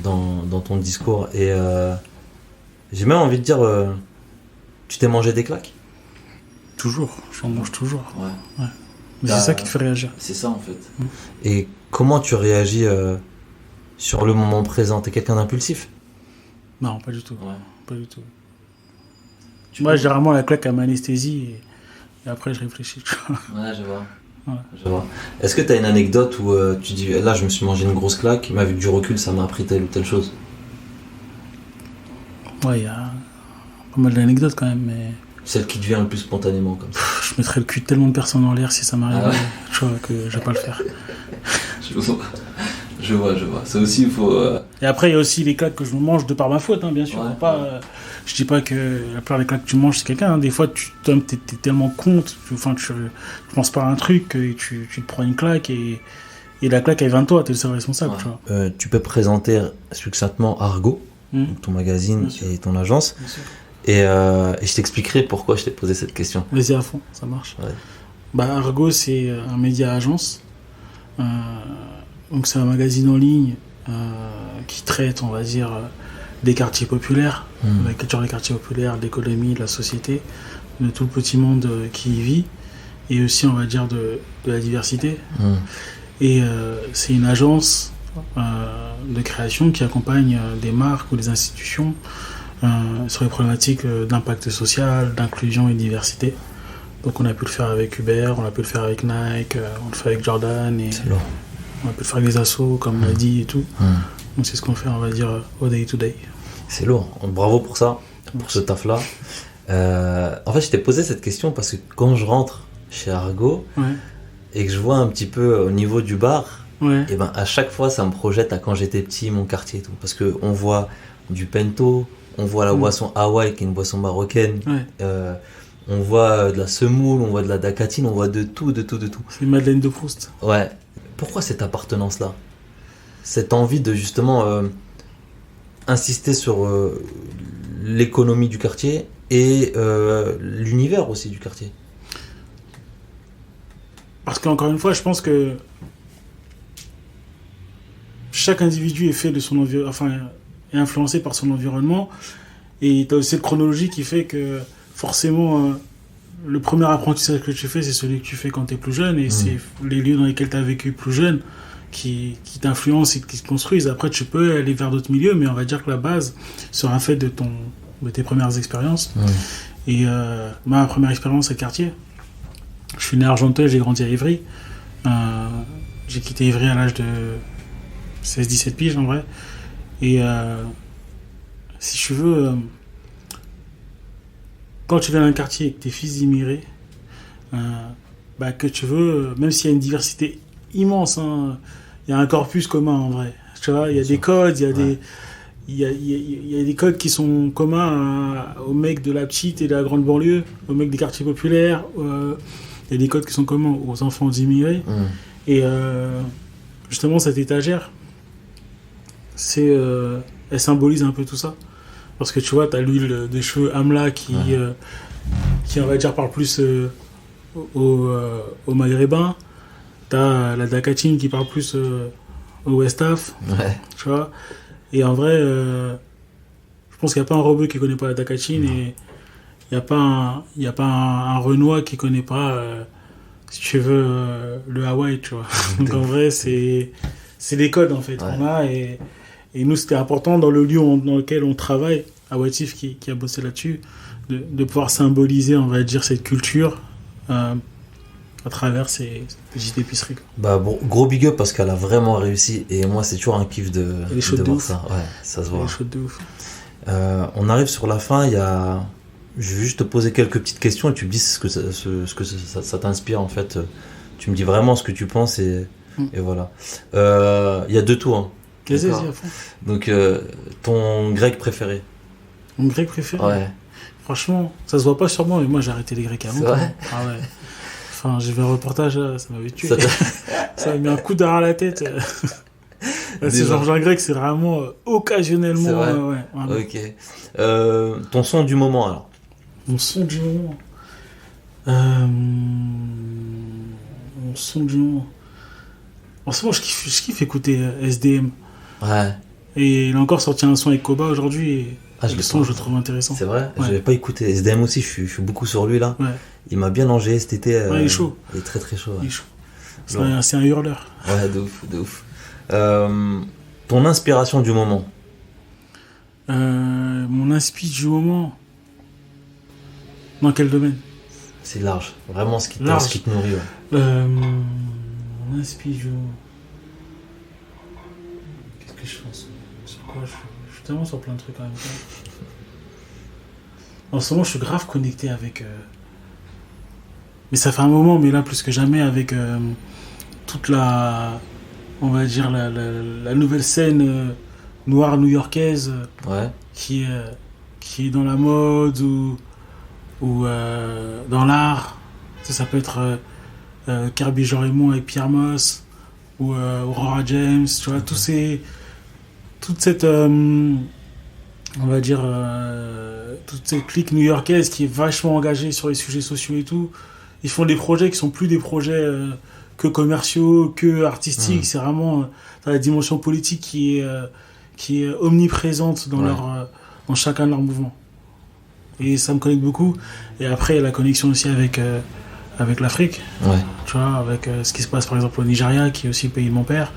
dans ton discours, et j'ai même envie de dire, tu t'es mangé des claques? Toujours, j'en mange toujours. Ouais. Mais c'est ça qui te fait réagir. C'est ça en fait. Et comment tu réagis sur le moment présent? T'es quelqu'un d'impulsif? Non, pas du tout. Ouais. Pas du tout. Moi, généralement, la claque à m'anesthésie et après, je réfléchis. Ouais, je vois. Voilà. Je vois. Est-ce que tu as une anecdote où tu dis là, je me suis mangé une grosse claque, mais avec du recul, ça m'a appris telle ou telle chose? Ouais, il y a pas mal d'anecdotes quand même, mais. Celle qui te vient le plus spontanément comme ça. Je mettrais le cul de tellement de personnes en l'air si ça m'arrivait. Ah ouais. Je vois que je vais pas le faire. Je vois. Ça aussi, il faut. Et après, il y a aussi les claques que je me mange de par ma faute, bien sûr. Ouais. Je dis pas que la plupart des claques que tu manges, c'est quelqu'un. Des fois, t'es tellement con, tu penses pas à un truc, et tu te prends une claque, et la claque, elle vient de toi, t'es le seul responsable. Ouais. Tu vois. Tu peux présenter succinctement Argo, donc ton magazine et ton agence. Bien sûr. Et je t'expliquerai pourquoi je t'ai posé cette question. Vas-y à fond, ça marche. Ouais. Argo, c'est un média agence. Donc c'est un magazine en ligne qui traite, on va dire, des quartiers populaires, de la culture des quartiers populaires, de l'économie, de la société, de tout le petit monde qui y vit, et aussi, on va dire, de la diversité. Et c'est une agence de création qui accompagne des marques ou des institutions sur les problématiques d'impact social, d'inclusion et de diversité. Donc on a pu le faire avec Uber, on a pu le faire avec Nike, on le fait avec Jordan, et on a pu le faire avec les assos, comme on l'a dit, et tout. Donc c'est ce qu'on fait, on va dire, au day to day. C'est lourd. Bravo pour ça, pour ce taf-là. En fait, je t'ai posé cette question parce que quand je rentre chez Argo et que je vois un petit peu au niveau du bar, et ben à chaque fois, ça me projette à quand j'étais petit, mon quartier et tout. Parce qu'on voit du Pento, on voit la boisson Hawaï, qui est une boisson marocaine. On voit de la semoule, on voit de la dacatine, on voit de tout. C'est une Madeleine de Proust. Ouais. Pourquoi cette appartenance-là? Cette envie de justement insister sur l'économie du quartier et l'univers aussi du quartier? Parce qu'encore une fois, je pense que chaque individu est fait de son environnement, est influencé par son environnement, et tu as aussi cette chronologie qui fait que forcément le premier apprentissage que tu fais, c'est celui que tu fais quand tu es plus jeune, et c'est les lieux dans lesquels tu as vécu plus jeune qui t'influencent et qui te construisent. Après, tu peux aller vers d'autres milieux, mais on va dire que la base sera faite de tes premières expériences. Et ma première expérience, c'est le quartier. Je suis né à Argenteuil, j'ai grandi à Ivry. J'ai quitté Ivry à l'âge de 16-17 piges en vrai. Et si tu veux, quand tu viens d'un quartier et que t'es fils d'immigrés, que tu veux, même s'il y a une diversité immense, il y a un corpus commun en vrai. Tu vois, il y a des codes, il y a des... Il y a des codes qui sont communs aux mecs de la petite et de la grande banlieue, aux mecs des quartiers populaires. Il y a des codes qui sont communs aux enfants d'immigrés. Et justement, cette étagère, elle symbolise un peu tout ça. Parce que tu vois, tu as l'huile des cheveux Amla qui, on va dire, parle plus aux Maghrébins. Tu as la Dacatine qui parle plus au Westaf. Tu vois. Et en vrai, je pense qu'il n'y a pas un rebeu qui ne connaît pas la Dacatine. Et Il n'y a pas un Renoir qui connaît pas, si tu veux, le Hawaï, tu vois. Donc en vrai, c'est des codes en fait qu'on a et nous c'était important dans le lieu dans lequel on travaille, à Watif qui a bossé là-dessus, de pouvoir symboliser, on va dire, cette culture à travers ces petites épiceries. Quoi. Bah bon, gros big up parce qu'elle a vraiment réussi et moi c'est toujours un kiff de voir ça. Ouais, ça se voit. Elle est chaude de ouf. On arrive sur la fin, je vais juste te poser quelques petites questions et tu me dis ce que ça t'inspire en fait. Tu me dis vraiment ce que tu penses et voilà. Il y a 2 tours. Hein. Vas-y, à fond. Donc ton grec préféré? Mon grec préféré? Ouais. Franchement, ça se voit pas sur moi, mais moi j'ai arrêté les grecs avant. C'est vrai? Ah ouais. Enfin, j'ai vu un reportage, là, ça m'avait tué. Ça m'a mis un coup d'arrêt à la tête. C'est Jean Grec, c'est vraiment occasionnellement. C'est vrai ouais, ok. Ton son du moment alors? Mon son du moment. Mon son du moment. En ce moment, je kiffe écouter SDM. Ouais. Et il a encore sorti un son avec Koba aujourd'hui. Et je le son, je le trouve intéressant. C'est vrai? Ouais. Je l'avais pas écouté. SDM aussi, je suis beaucoup sur lui là. Ouais. Il m'a bien enjayé cet été. Ouais, il est chaud. Il est très très chaud. Ouais. Il est chaud. C'est un hurleur. Ouais, de ouf. Ton inspiration du moment? Mon inspi du moment. Dans quel domaine? C'est large. Vraiment ce qui te nourrit. Ouais. Mon inspi du moment. Qu'est-ce que je pense? Sur quoi je suis tellement sur plein de trucs en même temps. En ce moment, je suis grave connecté avec. Mais ça fait un moment, mais là plus que jamais, avec toute la. On va dire la nouvelle scène noire new-yorkaise ouais. qui est dans la mode ou dans l'art. Ça peut être Kirby Jean Raymond avec Pierre Moss ou Aurora James, tu vois, toute cette on va dire toute cette clique new-yorkaise qui est vachement engagée sur les sujets sociaux et tout. Ils font des projets qui sont plus des projets que commerciaux, que artistiques. C'est vraiment la dimension politique qui est omniprésente dans dans chacun de leurs mouvements. Et ça me connecte beaucoup. Et après, il y a la connexion aussi avec l'Afrique. Ouais. Tu vois, avec ce qui se passe par exemple au Nigeria, qui est aussi le pays de mon père,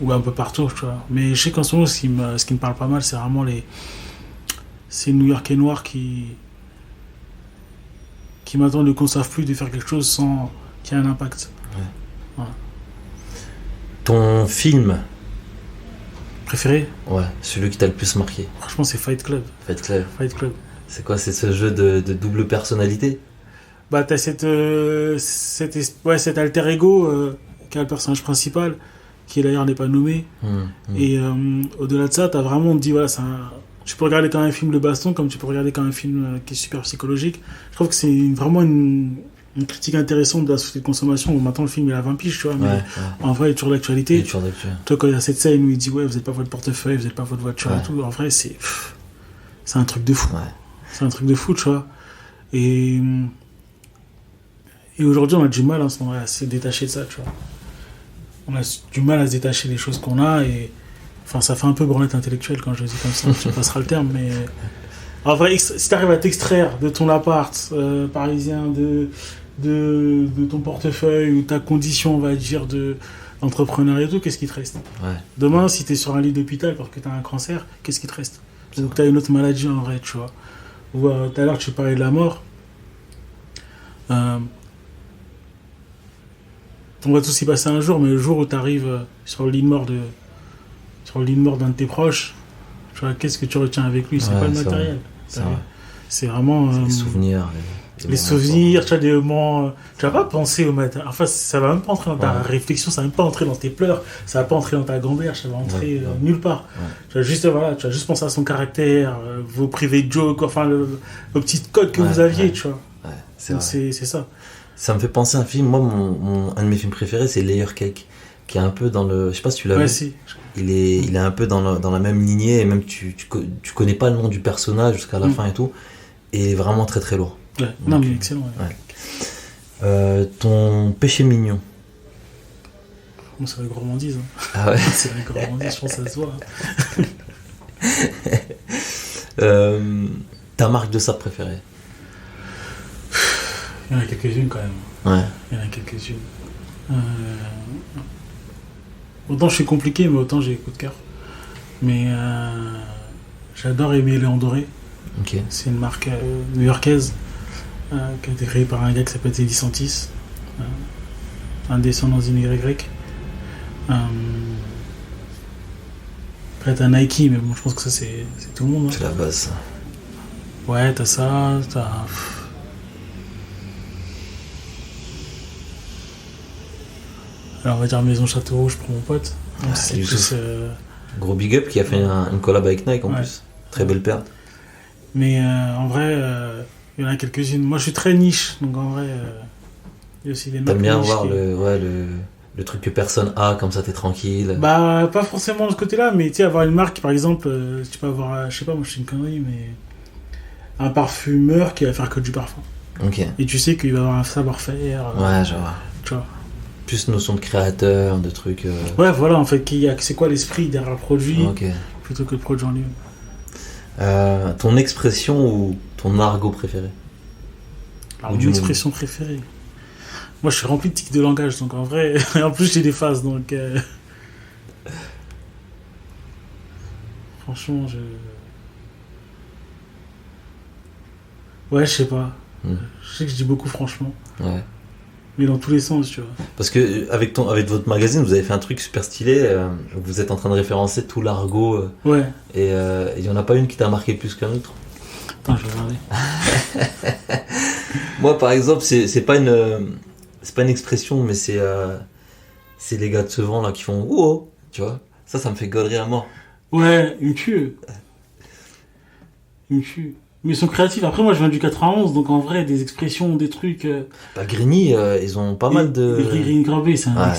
ou un peu partout, tu vois. Mais je sais qu'en ce moment, ce qui me parle pas mal, c'est vraiment ces New-Yorkais noirs qui m'attendent ne conçoivent plus de faire quelque chose sans qu'il y ait un impact. Ouais. Voilà. Ton film préféré? Ouais, celui qui t'a le plus marqué. Franchement, c'est Fight Club. Fight Club. Fight Club. C'est quoi? C'est ce jeu de double personnalité? Bah, t'as cet alter ego qui est le personnage principal, qui d'ailleurs n'est pas nommé. Et au-delà de ça, t'as vraiment dit, voilà, tu peux regarder comme un film de baston, comme tu peux regarder comme un film qui est super psychologique. Je trouve que c'est vraiment une critique intéressante de la société de consommation où maintenant le film il a 20 piges, tu vois, mais en vrai il est toujours d'actualité. Toi, quand il y a cette scène où il dit ouais, vous n'êtes pas votre portefeuille, vous n'êtes pas votre voiture et tout, en vrai c'est un truc de fou. C'est un truc de fou, tu vois. Et aujourd'hui on a du mal à se détacher de ça, tu vois. On a du mal à se détacher des choses qu'on a et enfin ça fait un peu branlette intellectuelle quand je le dis comme ça, tu passeras le terme, mais en vrai si t'arrives à t'extraire de ton appart parisien, de ton portefeuille ou ta condition, on va dire, d'entrepreneur et tout, qu'est-ce qui te reste? Demain, si t'es sur un lit d'hôpital parce que t'as un cancer, qu'est-ce qui te reste? Ou que t'as une autre maladie en vrai, tu vois. Ou tout à l'heure, tu parlais de la mort. On va tous y passer un jour, mais le jour où t'arrives sur le lit de mort d'un de tes proches, tu vois, qu'est-ce que tu retiens avec lui? C'est pas le matériel. C'est vraiment les souvenirs. Les souvenirs, tu vois, des moments. Tu vas pas penser au matin. Enfin, ça va même pas entrer dans ta réflexion, ça va même pas entrer dans tes pleurs, ça va pas entrer dans ta gamberge, ça va entrer nulle part. Tu vas juste penser à son caractère, vos privés jokes, enfin, vos petites codes que vous aviez, tu vois. C'est ça. Ça me fait penser à un film. Moi, un de mes films préférés, c'est Layer Cake, qui est un peu dans le. Je sais pas si tu l'as vu. Si. Il est un peu dans la même lignée, et même tu connais pas le nom du personnage jusqu'à la fin et tout. Et il est vraiment très très lourd. Ouais. Non, mais excellent. Ton péché mignon? C'est la gourmandise. Ah ouais. C'est la gourmandise, je pense que ça se voit. Ta marque de sable préférée? Il y en a quelques-unes quand même. Ouais. Il y en a quelques-unes. Autant je suis compliqué, mais autant j'ai coup de cœur. Mais j'adore aimer Léon Doré. Ok. C'est une marque new-yorkaise qui a été créée par un gars qui s'appelle Teddy Santis, un descendant d'immigrés grecs. Après t'as Nike, mais bon, je pense que ça c'est tout le monde. Hein. C'est la base, ça. Ouais, t'as ça, t'as... Alors on va dire Maison Château Rouge pour mon pote. Donc, c'est plus, Gros big up qui a fait une collab avec Nike en plus. Très belle paire. Mais en vrai, il y en a quelques-unes. Moi je suis très niche, donc en vrai, il y a aussi des marques. T'aimes bien niches voir le truc que personne a, comme ça t'es tranquille. Bah, pas forcément de ce côté-là, mais tu sais, avoir une marque, par exemple, tu peux avoir, je sais pas, moi je suis une connerie, mais un parfumeur qui va faire que du parfum. Ok. Et tu sais qu'il va avoir un savoir-faire. Ouais, je vois. Tu vois. Plus notion de créateur, de trucs. Ouais, voilà, en fait, c'est quoi l'esprit derrière le produit, Ok. plutôt que le produit en lui-même. Ton expression ou ton argot préféré? Alors, Ou mon du expression préférée. Moi, je suis rempli de tics de langage, donc en vrai, en plus, j'ai des phases, donc. Franchement, ouais, je sais pas. Je sais que je dis beaucoup, franchement. Ouais. Mais dans tous les sens, tu vois. Parce que avec votre magazine, vous avez fait un truc super stylé. Vous êtes en train de référencer tout l'argot. Ouais. Et il y en a pas une qui t'a marqué plus qu'un autre? Attends, je vais regarder. Moi, par exemple, c'est pas une expression, mais c'est les gars de Sevran là qui font ouh, tu vois. Ça me fait gaulerie à mort. Ouais, il me tue. Mais ils sont créatifs. Après, moi, je viens du 91, donc en vrai, des expressions, des trucs. Bah, Grigny, ils ont pas mal de. Grigny Grabé, c'est Ouais.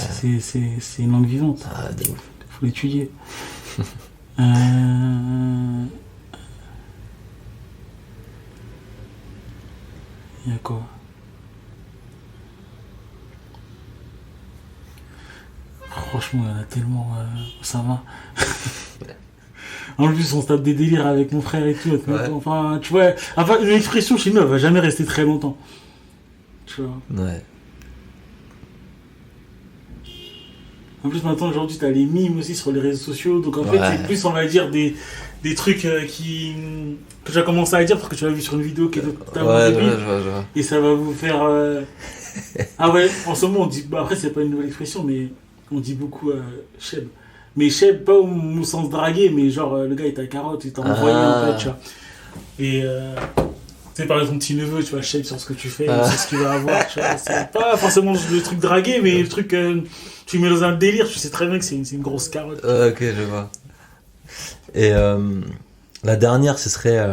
une langue vivante. Ah, de ouf. Faut l'étudier. Il y a quoi? Franchement, il y en a tellement. Ça va. En plus, on se tape des délires avec mon frère et tout. Ouais. Enfin, tu vois. Enfin, une expression chez nous, elle va jamais rester très longtemps. Tu vois. Ouais. En plus, maintenant, aujourd'hui, t'as les mimes aussi sur les réseaux sociaux. Donc, en fait, c'est plus, on va dire, des trucs que tu as commencé à dire parce que tu l'as vu sur une vidéo qui est totalement débile. Je vois. Et ça va vous faire... Ah ouais, en ce moment, on dit... Bah, après, c'est pas une nouvelle expression, mais on dit beaucoup Cheb. Mais Cheb, pas au sens draguer, mais genre, le gars, il t'a carotte, il t'a envoyé un peu, tu vois. Et... tu sais, par exemple, ton petit neveu, tu vois, Cheb sur ce que tu fais, c'est ce qu'il va avoir, tu vois. C'est pas forcément le truc dragué, mais le truc... tu mets dans un délire, tu sais très bien que c'est une grosse carotte. Ok, je vois. Et la dernière, ce serait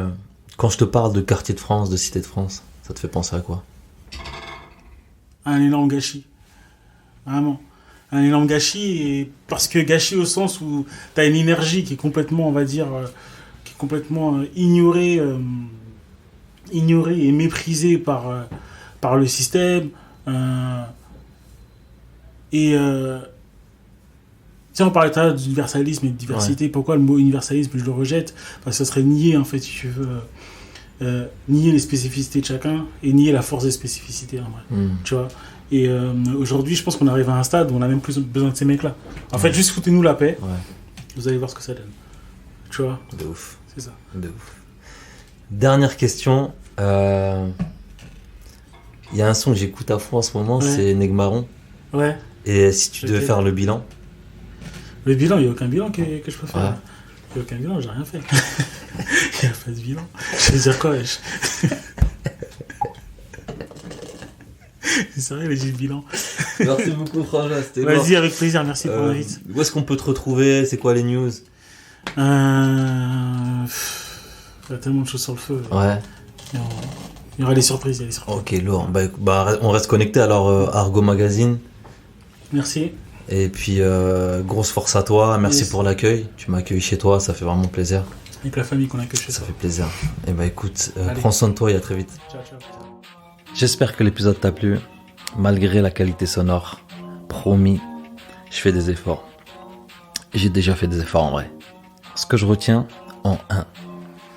quand je te parle de quartier de France, de cité de France, ça te fait penser à quoi? Un énorme gâchis. Vraiment. Un énorme gâchis, et parce que gâchis au sens où t'as une énergie qui est complètement, on va dire, qui est complètement ignorée et méprisée par le système. Et si on parlait tout à l'heure d'universalisme et de diversité, pourquoi le mot universalisme je le rejette? Parce que ça serait nier, en fait, si tu veux, nier les spécificités de chacun et nier la force des spécificités, en vrai. Tu vois. Et aujourd'hui, je pense qu'on arrive à un stade où on a même plus besoin de ces mecs-là. En fait, juste foutez-nous la paix. Vous allez voir ce que ça donne. Tu vois. De ouf. C'est ça. De ouf. Dernière question. Il y a un son que j'écoute à fond en ce moment, c'est Negmaron. Ouais. Et si tu devais faire le bilan? Le bilan, il n'y a aucun bilan que je peux faire. Il n'y a aucun bilan, j'ai rien fait. Il n'y a pas de bilan. Je vais dire quoi, wesh? C'est sérieux, j'ai le bilan. Merci beaucoup, Frangin. Vas-y, avec plaisir, merci pour l'invite. Où est-ce qu'on peut te retrouver? C'est quoi les news? Il y a tellement de choses sur le feu. Ouais. Il y aura des surprises, Ok, lourd. Bah, on reste connecté alors, Argo Magazine. Merci. Et puis, grosse force à toi. Merci pour l'accueil. Tu m'as accueilli chez toi, ça fait vraiment plaisir. Avec la famille qu'on accueille chez toi. Ça fait plaisir. Et bah écoute, prends soin de toi et à très vite. Ciao, ciao. J'espère que l'épisode t'a plu. Malgré la qualité sonore, promis, je fais des efforts. J'ai déjà fait des efforts en vrai. Ce que je retiens en 1,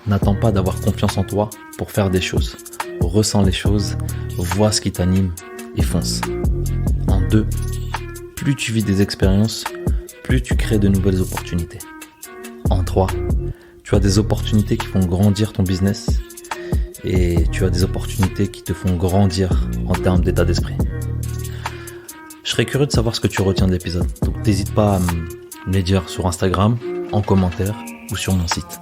n'attends pas d'avoir confiance en toi pour faire des choses. Ressens les choses, vois ce qui t'anime et fonce. En 2, plus tu vis des expériences, plus tu crées de nouvelles opportunités. En 3, tu as des opportunités qui font grandir ton business et tu as des opportunités qui te font grandir en termes d'état d'esprit. Je serais curieux de savoir ce que tu retiens de l'épisode, donc n'hésite pas à me le dire sur Instagram, en commentaire ou sur mon site.